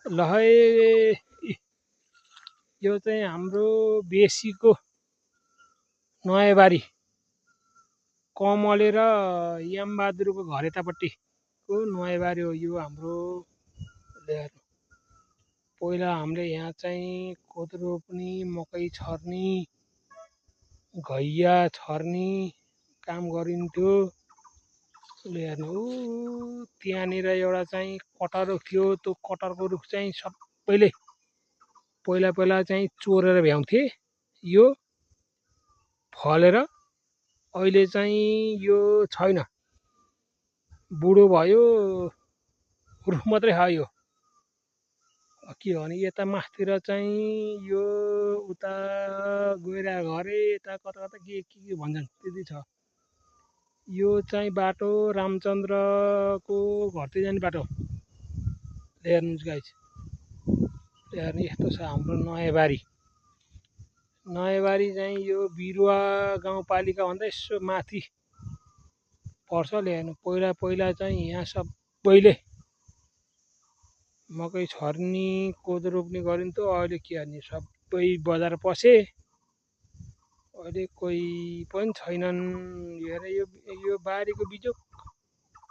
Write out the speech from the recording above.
लहै यो चाहिँ हाम्रो बेसीको नयाँबारी कमले र यामबहादुरको घर यतापट्टिको नयाँबारी हो यो हाम्रो। पहिला हामीले यहाँ चाहिँ कोदो रोप्ने, मकै छर्ने, घैया छर्ने काम गरिन्थ्यो। हेर्नु त्यहाँनिर एउटा चाहिँ कटहर रुख थियो। त्यो कटहरको रुख चाहिँ सबैले पहिला पहिला चाहिँ चोरेर भ्याउँथे। यो फलेर अहिले चाहिँ यो छैन, बुढो भयो, रुख मात्रै छ यो। के भने यता मासतिर चाहिँ यो उता गइरा घरे यता कता कता के भन्छन् त्यति छ। यो चाहिँ बाटो रामचन्द्रको घरतिर जाने बाटो। हेर्नुहोस् गाइस, हेर्नु यस्तो छ हाम्रो नयाँबारी। नयाँबारी चाहिँ यो बिरुवा गाउँपालिका भन्दा यसो माथि पर्छ। हेर्नु पहिला पहिला चाहिँ यहाँ सबैले मकै छर्ने, कोदो रोप्ने गरिन्थ्यो। अहिले के गर्ने, सबै बजार पसे। अहिले कोही पनि छैनन्। हेर यो बारीको बिजोक